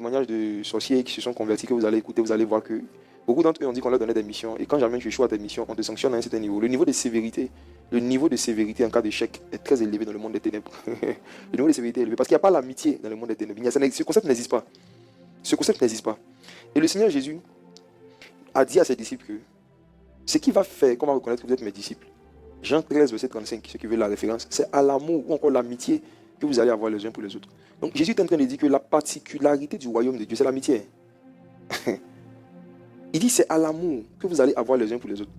témoignages de sorciers qui se sont convertis que vous allez écouter, vous allez voir que beaucoup d'entre eux ont dit qu'on leur donnait des missions. Et quand jamais tu échoues à tes missions, on te sanctionne à un certain niveau. Le niveau de sévérité en cas d'échec est très élevé dans le monde des ténèbres. Le niveau de sévérité est élevé parce qu'il n'y a pas l'amitié dans le monde des ténèbres. Ce concept n'existe pas. Ce concept n'existe pas. Et le Seigneur Jésus a dit à ses disciples que ce qui va faire qu'on va reconnaître que vous êtes mes disciples, Jean 13, verset 35, ceux qui veulent la référence, c'est à l'amour ou encore l'amitié que vous allez avoir les uns pour les autres. Donc Jésus est en train de dire que la particularité du royaume de Dieu, c'est l'amitié. Il dit c'est à l'amour que vous allez avoir les uns pour les autres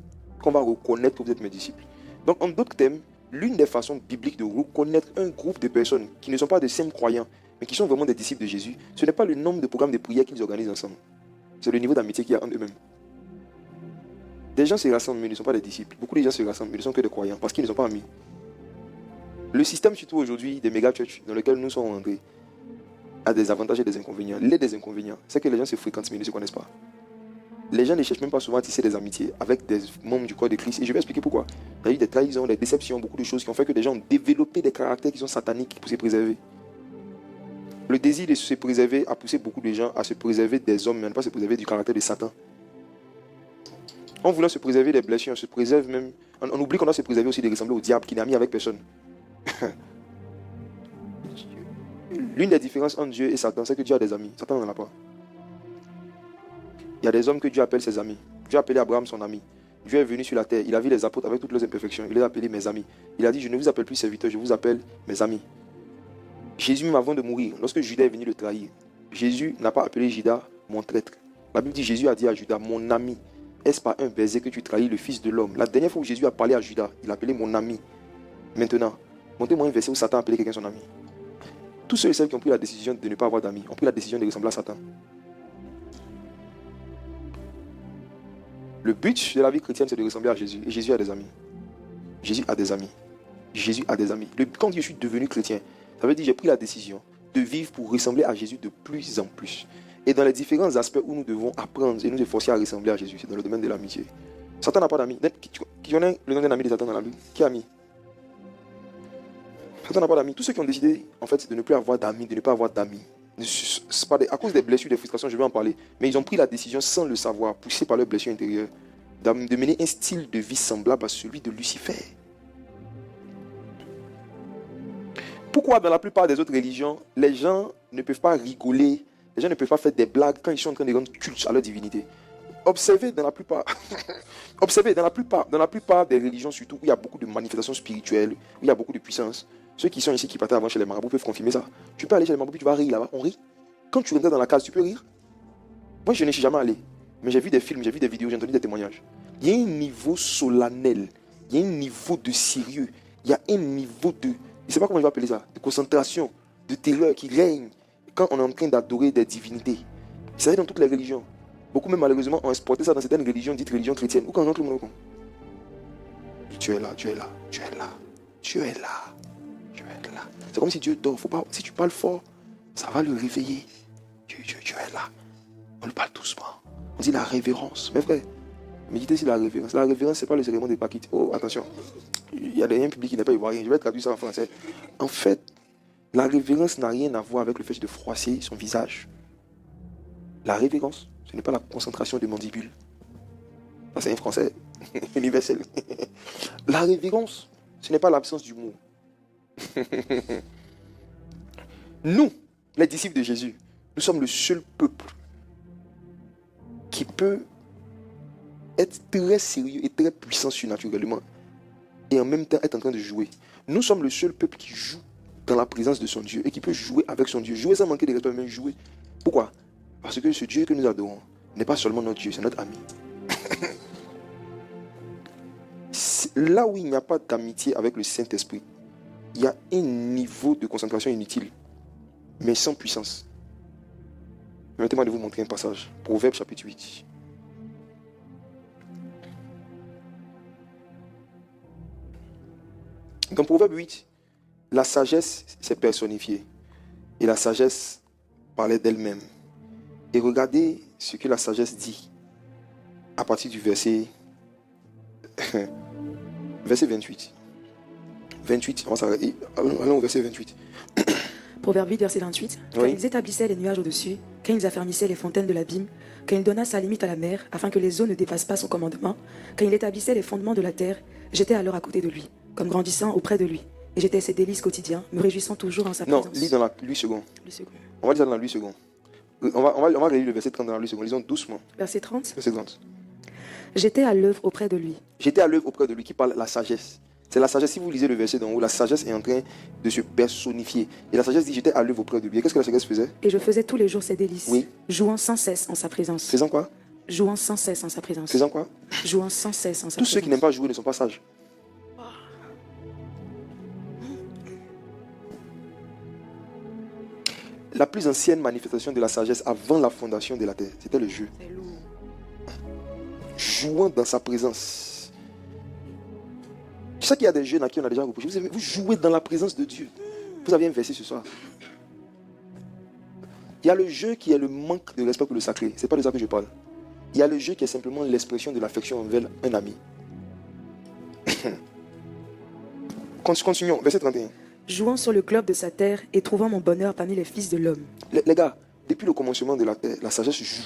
qu'on va reconnaître que vous êtes mes disciples. Donc en d'autres termes, l'une des façons bibliques de reconnaître un groupe de personnes qui ne sont pas de simples croyants, mais qui sont vraiment des disciples de Jésus, ce n'est pas le nombre de programmes de prière qu'ils organisent ensemble. C'est le niveau d'amitié qu'il y a entre eux-mêmes. Des gens se rassemblent, mais ils ne sont pas des disciples. Beaucoup de gens se rassemblent, mais ils ne sont que des croyants, parce qu'ils ne sont pas amis. Le système, surtout aujourd'hui, des méga-churches dans lesquels nous sommes entrés, a des avantages et des inconvénients. Les des inconvénients, c'est que les gens se fréquentent, mais ils ne se connaissent pas. Les gens ne cherchent même pas souvent à tisser des amitiés avec des membres du corps de Christ. Et je vais expliquer pourquoi. Il y a eu des trahisons, des déceptions, beaucoup de choses qui ont fait que des gens ont développé des caractères qui sont sataniques pour se préserver. Le désir de se préserver a poussé beaucoup de gens à se préserver des hommes, mais à ne pas se préserver du caractère de Satan. En voulant se préserver des blessures, on se préserve même. On oublie qu'on doit se préserver aussi de ressembler au diable qui n'est ami avec personne. L'une des différences entre Dieu et Satan, c'est que Dieu a des amis. Satan n'en a pas. Il y a des hommes que Dieu appelle ses amis. Dieu a appelé Abraham son ami. Dieu est venu sur la terre. Il a vu les apôtres avec toutes leurs imperfections. Il les a appelés mes amis. Il a dit, je ne vous appelle plus serviteurs, je vous appelle mes amis. Jésus, même avant de mourir, lorsque Judas est venu le trahir, Jésus n'a pas appelé Judas mon traître. La Bible dit, Jésus a dit à Judas, mon ami. Est-ce pas un baiser que tu trahis le Fils de l'homme? La dernière fois où Jésus a parlé à Judas, il a appelé mon ami. Maintenant, montrez-moi un verset où Satan a appelé quelqu'un son ami. Tous ceux et celles qui ont pris la décision de ne pas avoir d'amis ont pris la décision de ressembler à Satan. Le but de la vie chrétienne, c'est de ressembler à Jésus. Et Jésus a des amis. Jésus a des amis. Jésus a des amis. Quand je suis devenu chrétien, ça veut dire que j'ai pris la décision de vivre pour ressembler à Jésus de plus en plus. Et dans les différents aspects où nous devons apprendre et nous efforcer à ressembler à Jésus, c'est dans le domaine de l'amitié. Satan n'a pas d'amis. Qui connaît le nom d'un ami de Satan dans la Bible? Qui est ami? Satan n'a pas d'amis. Tous ceux qui ont décidé, en fait, de ne plus avoir d'amis, de ne pas avoir d'amis, à cause des blessures, des frustrations, je vais en parler, mais ils ont pris la décision sans le savoir, poussés par leurs blessures intérieures, de mener un style de vie semblable à celui de Lucifer. Pourquoi dans la plupart des autres religions, les gens ne peuvent pas rigoler, les gens ne peuvent pas faire des blagues quand ils sont en train de rendre culte à leur divinité? Observez dans la plupart des religions, surtout où il y a beaucoup de manifestations spirituelles, où il y a beaucoup de puissance. Ceux qui sont ici, qui partaient avant chez les marabouts, peuvent confirmer ça. Tu peux aller chez les marabouts, tu vas rire là-bas, on rit. Quand tu rentres dans la case, tu peux rire. Moi, je ne suis jamais allé, mais j'ai vu des films, j'ai vu des vidéos, j'ai entendu des témoignages. Il y a un niveau solennel, il y a un niveau de sérieux, il y a un niveau de, je ne sais pas comment je vais appeler ça, de concentration, de terreur qui règne quand on est en train d'adorer des divinités. Ça arrive dans toutes les religions. Beaucoup même malheureusement ont exporté ça dans certaines religions dites religions chrétiennes. Ou quand on entre le monde, tu es là, tu es là, tu es là, tu es là, tu es là. C'est comme si Dieu dort. Faut pas, si tu parles fort, ça va le réveiller. Tu es là. On le parle doucement. On dit la révérence. Mes frères, méditez sur la révérence. La révérence, c'est pas le cérémonie de Pakit. Oh, attention. Il y a des publics qui n'est pas ivoirien. Je vais traduire ça en français. En fait, la révérence n'a rien à voir avec le fait de froisser son visage. La révérence, ce n'est pas la concentration de mandibules. Ça, c'est un français universel. La révérence, ce n'est pas l'absence d'humour. Nous, les disciples de Jésus, nous sommes le seul peuple qui peut être très sérieux et très puissant surnaturellement et en même temps être en train de jouer. Nous sommes le seul peuple qui joue dans la présence de son Dieu et qui peut jouer avec son Dieu. Jouer sans manquer de respect, mais jouer. Pourquoi? Parce que ce Dieu que nous adorons n'est pas seulement notre Dieu, c'est notre ami. Là où il n'y a pas d'amitié avec le Saint-Esprit, il y a un niveau de concentration inutile, mais sans puissance. Permettez-moi de vous montrer un passage. Proverbe chapitre 8. Dans Proverbe 8, la sagesse s'est personnifiée. Et la sagesse parlait d'elle-même. Et regardez ce que la sagesse dit à partir du verset 28. 28, on va s'arrêter. Allons au verset 28. Proverbe 8, verset 28. Oui. Ils établissaient les nuages au-dessus quand il affermissait les fontaines de l'abîme, quand il donna sa limite à la mer, afin que les eaux ne dépassent pas son commandement, quand il établissait les fondements de la terre, j'étais alors à côté de lui, comme grandissant auprès de lui. Et j'étais ses délices quotidiens, me réjouissant toujours en sa Non, présence. lis dans la 8 secondes. 8 secondes. On va lire ça dans la 8 secondes. On va relire le verset 30 dans la 8 secondes. Lisons doucement. Verset 30. Verset 30. J'étais à l'œuvre auprès de lui. J'étais à l'œuvre auprès de lui qui parle de la sagesse. C'est la sagesse. Si vous lisez le verset d'en haut, la sagesse est en train de se personnifier. Et la sagesse dit j'étais à l'œuvre auprès de lui. Et qu'est-ce que la sagesse faisait? Et je faisais tous les jours ses délices, Oui. jouant sans cesse en sa présence. Faisant quoi? Jouant sans cesse en sa présence. Faisant quoi? Jouant sans cesse en sa Tous ceux qui n'aiment présence. pas jouer ne sont pas sages. La plus ancienne manifestation de la sagesse avant la fondation de la terre, c'était le jeu. C'est lourd. Jouant dans sa présence. Je sais qu'il y a des jeunes à qui on a déjà reproché. Vous jouez dans la présence de Dieu. Vous avez un verset ce soir. Il y a le jeu qui est le manque de respect pour le sacré. Ce n'est pas de ça que je parle. Il y a le jeu qui est simplement l'expression de l'affection envers un ami. Continuons, verset 31. Jouant sur le globe de sa terre et trouvant mon bonheur parmi les fils de l'homme. Les gars, depuis le commencement de la terre, la sagesse joue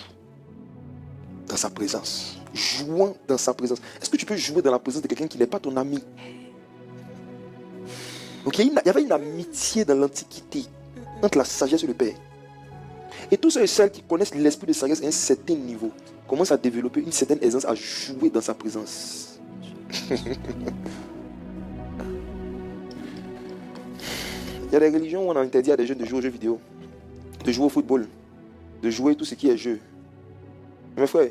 dans sa présence. Jouant dans sa présence. Est-ce que tu peux jouer dans la présence de quelqu'un qui n'est pas ton ami? Donc il y avait une amitié dans l'Antiquité entre la sagesse et le Père. Et tous ceux et celles qui connaissent l'esprit de sagesse à un certain niveau commencent à développer une certaine aisance à jouer dans sa présence. Il y a des religions où on a interdit à des jeunes de jouer aux jeux vidéo, de jouer au football, de jouer tout ce qui est jeu. Mes frères,